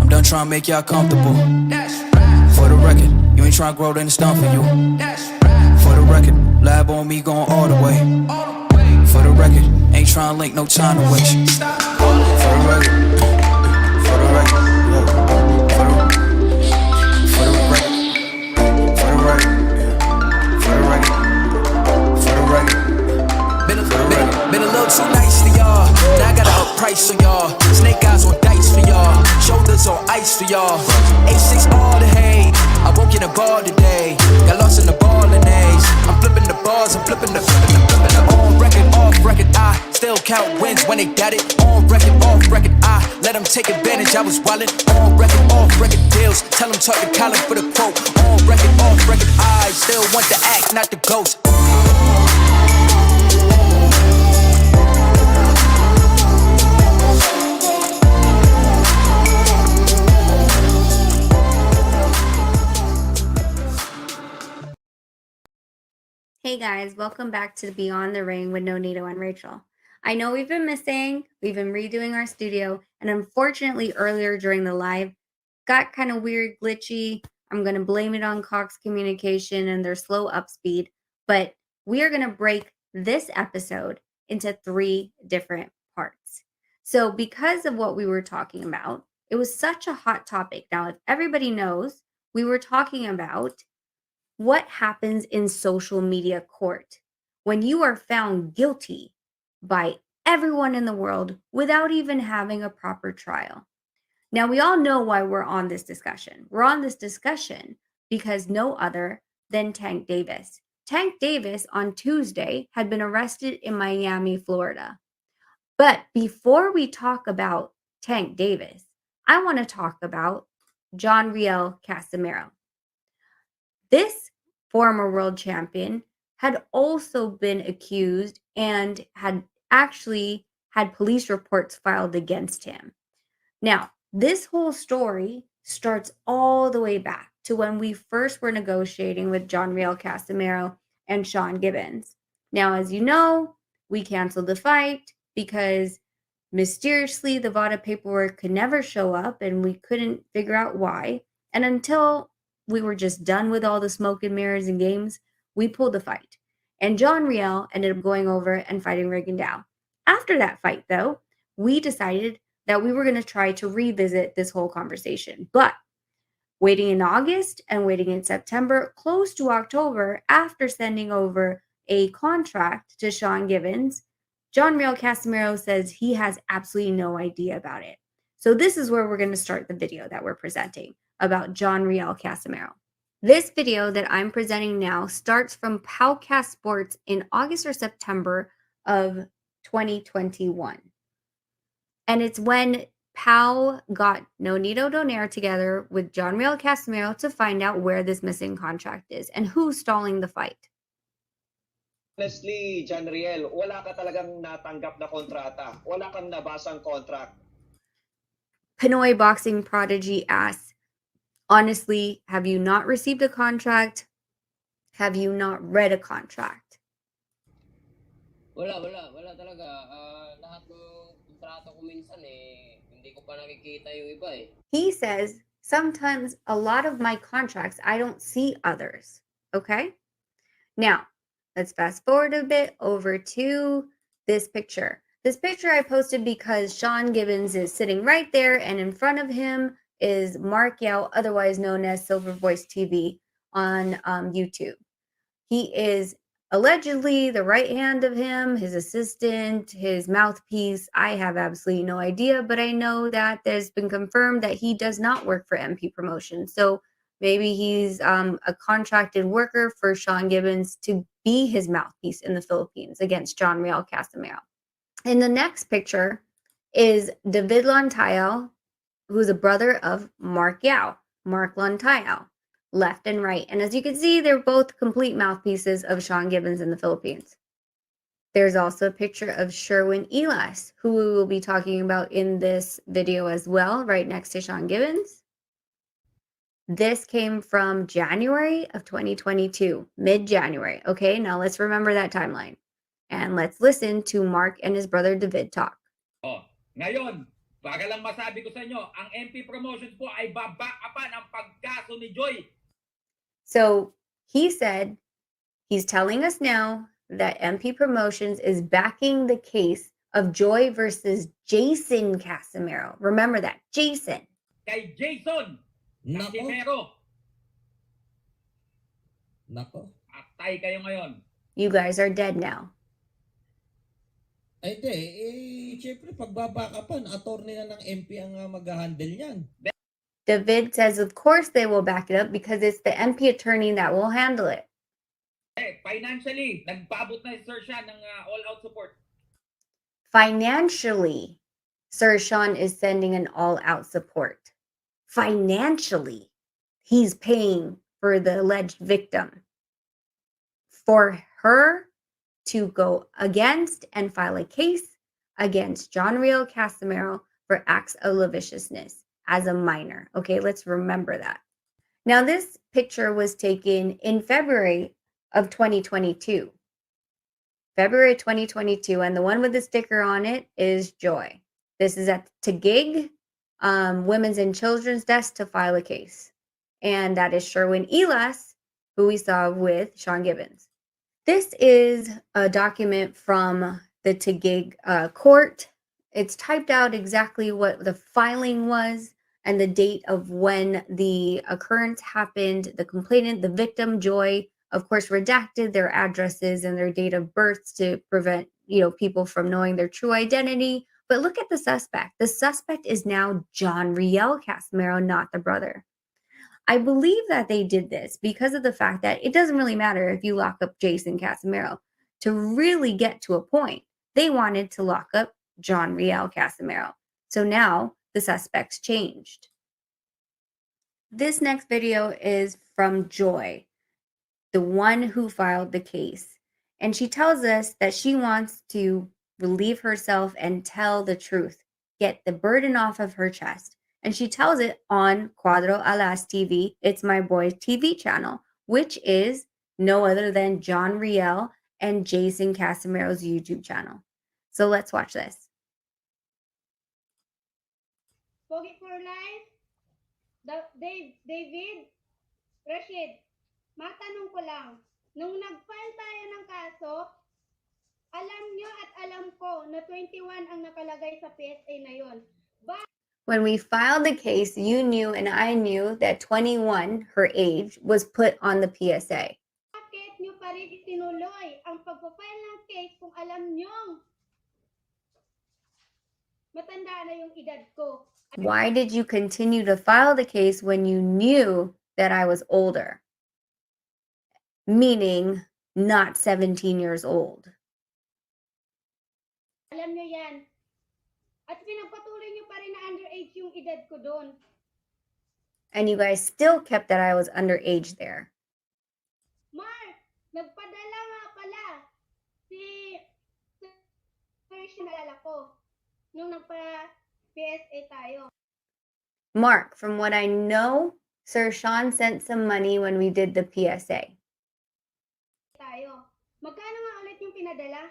I'm done trying to make y'all comfortable. For the record, you ain't trying to grow, then it's done for you. For the record, lab on me going all the way. For the record, ain't trying to link, no time to waste. For the record, for the record, yeah. For the record, for the record, for the record, for the record. Been a little too nice to y'all. Now I gotta up price for y'all. Snake eyes on dice for y'all. Shoulders on ice for y'all. A6 all the hay. I woke in a bar today. Got lost in the ball and A's. I'm flipping the bars, I'm flipping the on record, off record. I still count wins when they got it. On record, off record. I let them take advantage. I was wildin'. On record, off record deals. Tell them talk to Colin for the quote. On record, off record. I still want the act, not the ghost. Hey guys, welcome back to Beyond the Ring with Nonito and Rachel. I know we've been missing, we've been redoing our studio, and unfortunately earlier during the live, got kind of weird, glitchy. I'm going to blame it on Cox Communication and their slow up speed, but we are going to break this episode into 3 different parts. So because of what we were talking about, it was such a hot topic. Now, if everybody knows, we were talking about what happens in social media court when you are found guilty by everyone in the world without even having a proper trial. Now, we all know why we're on this discussion. We're on this discussion because no other than Tank Davis. Tank Davis on Tuesday had been arrested in Miami, Florida. But before we talk about Tank Davis, I want to talk about Johnriel Casimero. This former world champion had also been accused and had actually had police reports filed against him. Now, this whole story starts all the way back to when we first were negotiating with Johnriel Casimero and Sean Gibbons. Now, as you know, we canceled the fight because mysteriously the VADA paperwork could never show up and we couldn't figure out why. And until we were just done with all the smoke and mirrors and games, we pulled the fight. And Johnriel ended up going over and fighting Rigondeaux. After that fight, though, we decided that we were going to try to revisit this whole conversation. But waiting in August and waiting in September, close to October, after sending over a contract to Sean Gibbons, Johnriel Casimero says he has absolutely no idea about it. So this is where we're going to start the video that we're presenting about Johnriel Casimero. This video that I'm presenting now starts from Powcast Sports in August or September of 2021. And it's when Pow got Nonito Donaire together with Johnriel Casimero to find out where this missing contract is and who's stalling the fight. Honestly, Johnriel, wala ka talagang natanggap na kontrata. Wala kang nabasang contract. Pinoy boxing prodigy asks, honestly, have you not received a contract? Have you not read a contract? Wala talaga. Lahat ng kontrata ko minsan hindi ko pa nakikita yung iba eh. He says, sometimes a lot of my contracts, I don't see others. Okay? Now, let's fast forward a bit over to this picture. This picture I posted because Sean Gibbons is sitting right there, and in front of him is Mark Yao, otherwise known as Silver Voice TV on YouTube. He is allegedly the right hand of him, his assistant, his mouthpiece. I have absolutely no idea, but I know that there's been confirmed that he does not work for MP Promotions. So maybe he's a contracted worker for Sean Gibbons to be his mouthpiece in the Philippines against Johnriel Casimero. In the next picture is David Lantayo, who's a brother of Mark Yao, Mark Lantayo, left and right. And as you can see, they're both complete mouthpieces of Sean Gibbons in the Philippines. There's also a picture of Sherwin Elas, who we will be talking about in this video as well, right next to Sean Gibbons. This came from January of 2022, mid-January. Okay, now let's remember that timeline. And let's listen to Mark and his brother David talk. Ngayon, Para lang masabi ko sa inyo, ang MP Promotions po ay babackupan ang pagkaso ni Joy. So he said he's telling us now that MP Promotions is backing the case of Joy versus Jason Casimero. Remember that, Jason. Kay Jason Nako. Casimero. Nako. Atay kayo ngayon. You guys are dead now. Ay, di. Siyempre, pagbabakapan, attorney na ng MP ang mag-handle niyan. David says, of course they will back it up because it's the MP attorney that will handle it. Financially, nagpaabot na si Sir Sean ng all-out support. Financially, Sir Sean is sending an all-out support. Financially, he's paying for the alleged victim. For her to go against and file a case against Johnriel Casimero for acts of lasciviousness as a minor. Okay, let's remember that. Now, this picture was taken in February of 2022. February 2022, and the one with the sticker on it is Joy. This is at Taguig Women's and Children's Desk to file a case. And that is Sherwin Elas, who we saw with Sean Gibbons. This is a document from the Taguig court. It's typed out exactly what the filing was and the date of when the occurrence happened. The complainant, the victim, Joy, of course, redacted their addresses and their date of births to prevent, people from knowing their true identity. But look at the suspect. The suspect is now Johnriel Casimero, not the brother. I believe that they did this because of the fact that it doesn't really matter if you lock up Jason Casimero. To really get to a point, they wanted to lock up Johnriel Casimero. So now the suspects changed. This next video is from Joy, the one who filed the case. And she tells us that she wants to relieve herself and tell the truth, get the burden off of her chest. And she tells it on Cuadro Alas TV, It's My Boy TV channel, which is no other than Johnriel and Jason Casimero's YouTube channel. So let's watch this. Pogi for life, David, Rashid, matanong ko lang, nung nag-file tayo ng kaso, alam nyo at alam ko na 21 ang nakalagay sa PSA na yon. When we filed the case, you knew and I knew that 21, her age, was put on the PSA. Bakit nyo pa rin itinuloy ang pagpapile ng case kung alam nyo matanda na yung edad ko? Why did you continue to file the case when you knew that I was older? Meaning not 17 years old. Alam nyo yan. At pinagpatuloy nyo pa rin na underage yung edad ko doon. And you guys still kept that I was underage there. Mark, nagpadala nga pala si Sir nalala ko nung nagpa-PSA tayo. Mark, from what I know, Sir Sean sent some money when we did the PSA. Magkano nga ulit yung pinadala?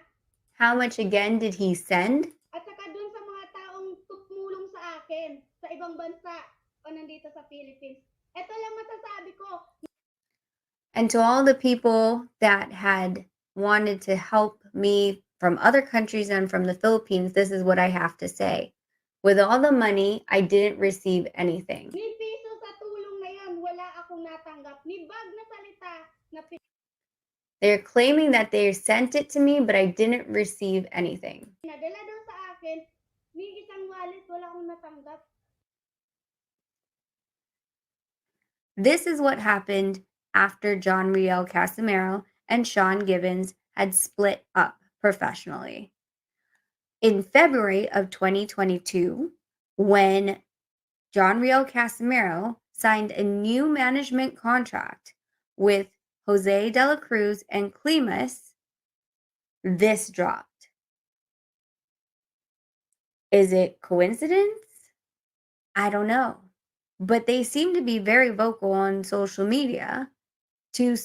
How much again did he send? At saka dun sa mga taong tumulong sa akin sa ibang bansa o nandito sa Philippines. Ito lang masasabi ko. And to all the people that had wanted to help me from other countries and from the Philippines, this is what I have to say. With all the money, I didn't receive anything. Ni piso sa tulong na yan, wala akong natanggap. Ni bag na salita na They're claiming that they sent it to me, but I didn't receive anything. Nadala daw sa akin, ni isang wallet, wala akong natanggap. This is what happened after Johnriel Casimero and Sean Gibbons had split up professionally. In February of 2022, when Johnriel Casimero signed a new management contract with Jose de la Cruz and Climas, this dropped. Is it coincidence? I don't know. But they seem to be very vocal on social media to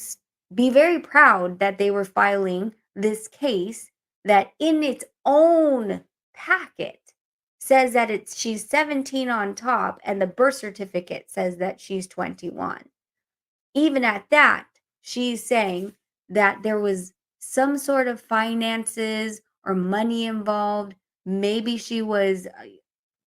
be very proud that they were filing this case that in its own packet says that she's 17 on top, and the birth certificate says that she's 21. Even at that, she's saying that there was some sort of finances or money involved. Maybe she was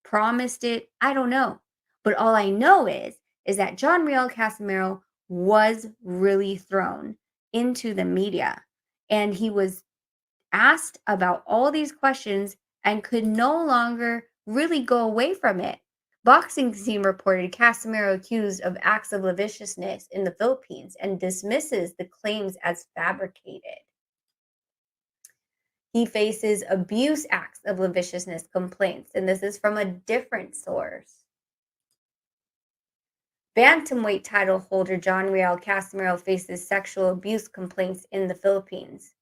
promised it. I don't know. But all I know is that Johnriel Casimero was really thrown into the media, and he was asked about all these questions and could no longer really go away from it. Boxing Scene reported Casimero accused of acts of lasciviousness in the Philippines and dismisses the claims as fabricated. He faces abuse acts of lasciviousness complaints, and this is from a different source. Bantamweight title holder Johnriel Casimero faces sexual abuse complaints in the Philippines.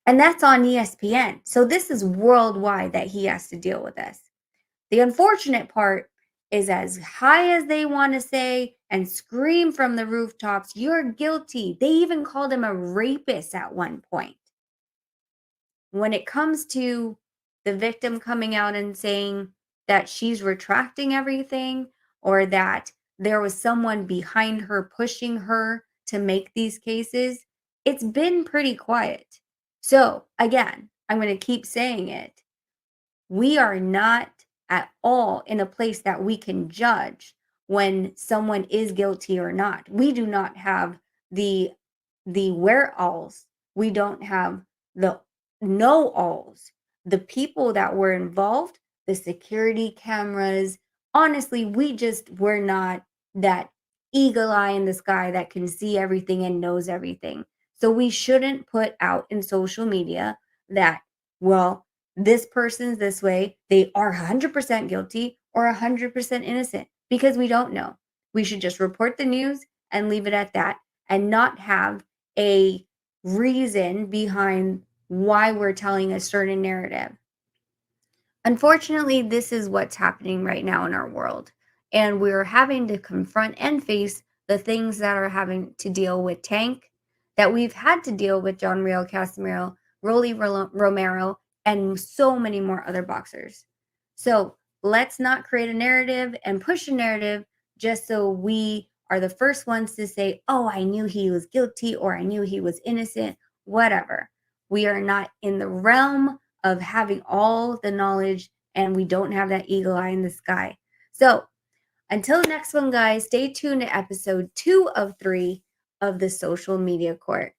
And that's on ESPN. So this is worldwide that he has to deal with this. The unfortunate part is, as high as they want to say and scream from the rooftops, you're guilty. They even called him a rapist at one point. When it comes to the victim coming out and saying that she's retracting everything, or that there was someone behind her pushing her to make these cases, it's been pretty quiet. So again, I'm going to keep saying it. We are not at all in a place that we can judge when someone is guilty or not. We do not have the where-alls. We don't have the know-alls. The people that were involved, the security cameras, honestly, we're not that eagle eye in the sky that can see everything and knows everything. So we shouldn't put out in social media that, well, this person's this way, they are 100% guilty or 100% innocent, because we don't know. We should just report the news and leave it at that, and not have a reason behind why we're telling a certain narrative. Unfortunately, this is what's happening right now in our world, and we're having to confront and face the things that are having to deal with Tank, that we've had to deal with Johnriel Casimero, Romero, and so many more other boxers. So let's not create a narrative and push a narrative just so we are the first ones to say, oh, I knew he was guilty, or I knew he was innocent, whatever. We are not in the realm of having all the knowledge, and we don't have that eagle eye in the sky. So until the next one, guys, stay tuned to episode 2 of 3 of the Social Media Court.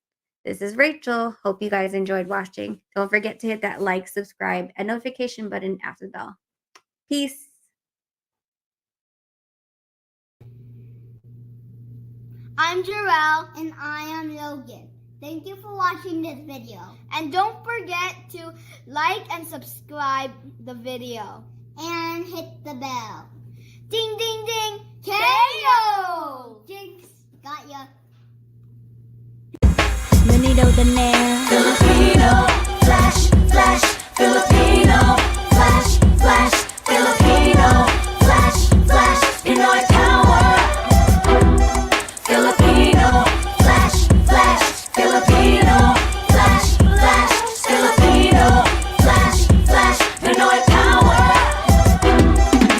This is Rachel. Hope you guys enjoyed watching. Don't forget to hit that like, subscribe, and notification button after the bell. Peace. I'm Johnriel. And I am Logan. Thank you for watching this video. And don't forget to like and subscribe the video. And hit the bell. Ding, ding, ding. KO! Jinx. Got ya. Filipino, flash, Filipino.